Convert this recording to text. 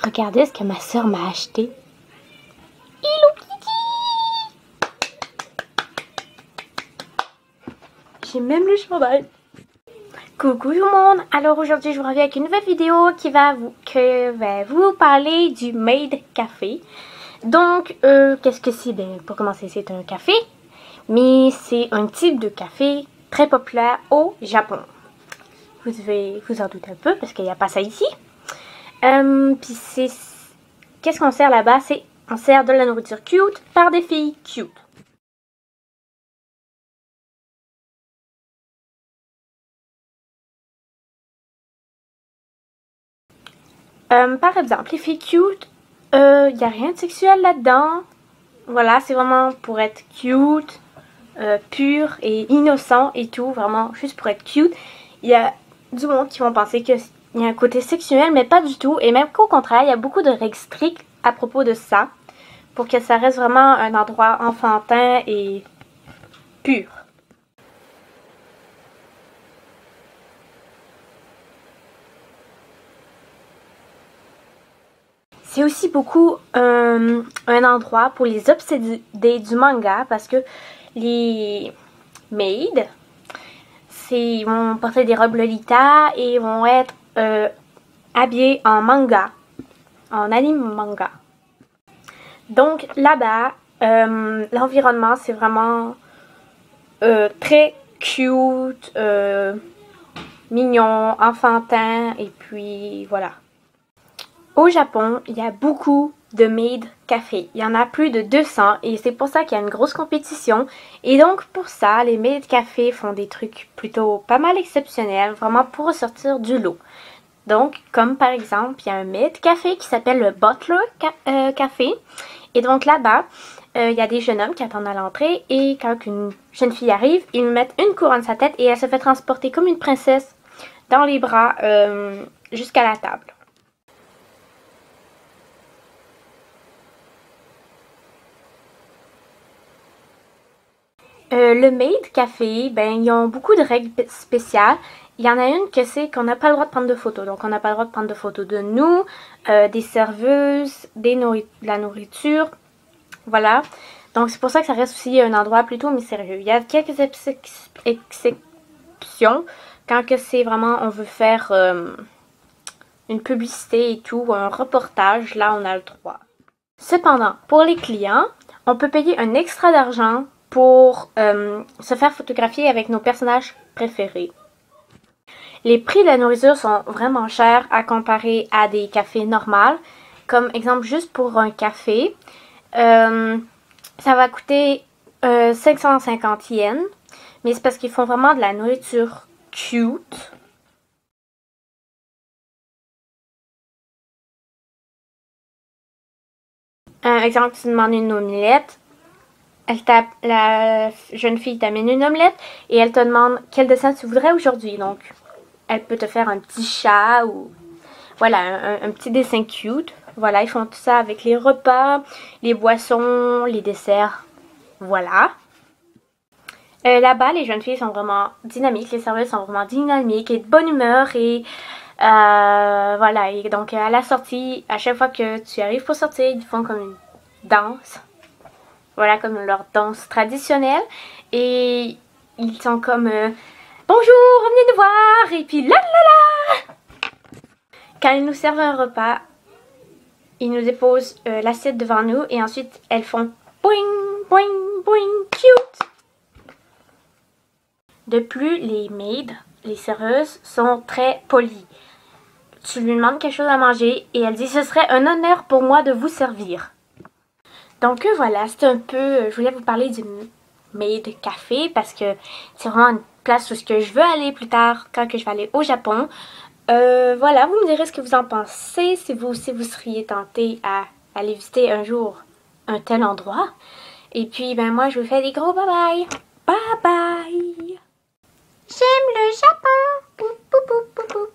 Regardez ce que ma soeur m'a acheté. Hello Kitty! J'ai même le chandail. Coucou tout le monde! Alors aujourd'hui je vous reviens avec une nouvelle vidéo qui va vous parler du Made Café. Donc qu'est-ce que c'est? Ben, pour commencer, c'est un café, mais c'est un type de café très populaire au Japon. Vous devez vous en douter un peu parce qu'il n'y a pas ça ici. Puis c'est... Qu'est-ce qu'on sert là-bas? On sert de la nourriture cute par des filles cute. Par exemple, les filles cute, il n'y a rien de sexuel là-dedans. Voilà, c'est vraiment pour être cute, pur et innocent et tout. Vraiment, juste pour être cute. Il y a du monde qui vont penser qu'il y a un côté sexuel, mais pas du tout. Et même qu'au contraire, il y a beaucoup de règles strictes à propos de ça. Pour que ça reste vraiment un endroit enfantin et pur. C'est aussi beaucoup un endroit pour les obsédés du manga parce que les maids, ils vont porter des robes Lolita et vont être habillés en manga, en anime manga. Donc là-bas, l'environnement c'est vraiment très cute, mignon, enfantin et puis voilà. Au Japon, il y a beaucoup de maid café. Il y en a plus de 200 et c'est pour ça qu'il y a une grosse compétition. Et donc pour ça, les maid café font des trucs plutôt pas mal exceptionnels, vraiment pour ressortir du lot. Donc comme par exemple, il y a un maid café qui s'appelle le Butler Café. Et donc là-bas, il y a des jeunes hommes qui attendent à l'entrée et quand une jeune fille arrive, ils lui mettent une couronne sur sa tête et elle se fait transporter comme une princesse dans les bras jusqu'à la table. Le Maid Café, ben, ils ont beaucoup de règles spéciales. Il y en a une que c'est qu'on n'a pas le droit de prendre de photos. Donc, on n'a pas le droit de prendre de photos de nous, des serveuses, de la nourriture. Voilà. Donc, c'est pour ça que ça reste aussi un endroit plutôt mystérieux. Il y a quelques exceptions. Quand que c'est vraiment, on veut faire une publicité et tout, un reportage, là, on a le droit. Cependant, pour les clients, on peut payer un extra d'argent pour se faire photographier avec nos personnages préférés. Les prix de la nourriture sont vraiment chers à comparer à des cafés normaux. Comme exemple, juste pour un café, ça va coûter 550 yens. Mais c'est parce qu'ils font vraiment de la nourriture cute. Exemple, tu demandes une omelette. La jeune fille t'amène une omelette et elle te demande quel dessin tu voudrais aujourd'hui. Donc, elle peut te faire un petit chat ou voilà, un petit dessin cute. Voilà, ils font tout ça avec les repas, les boissons, les desserts. Voilà. Là-bas, les jeunes filles sont vraiment dynamiques, les serveuses sont vraiment dynamiques et de bonne humeur et voilà. Et donc, à la sortie, à chaque fois que tu arrives pour sortir, ils font comme une danse. Voilà, comme leur danse traditionnelle. Et ils sont comme bonjour, venez nous voir. Et puis là là là. Quand ils nous servent un repas, ils nous déposent l'assiette devant nous. Et ensuite, elles font boing, boing, boing, cute. De plus, les maids, les serveuses, sont très polies. Tu lui demandes quelque chose à manger et elle dit ce serait un honneur pour moi de vous servir. Donc voilà, c'est un peu, je voulais vous parler du Maid Café parce que c'est vraiment une place où je veux aller plus tard quand que je vais aller au Japon. Voilà, vous me direz ce que vous en pensez, si vous seriez tenté à aller visiter un jour un tel endroit. Et puis, ben moi, je vous fais des gros bye bye. Bye bye. J'aime le Japon. Pou, pou, pou, pou, pou.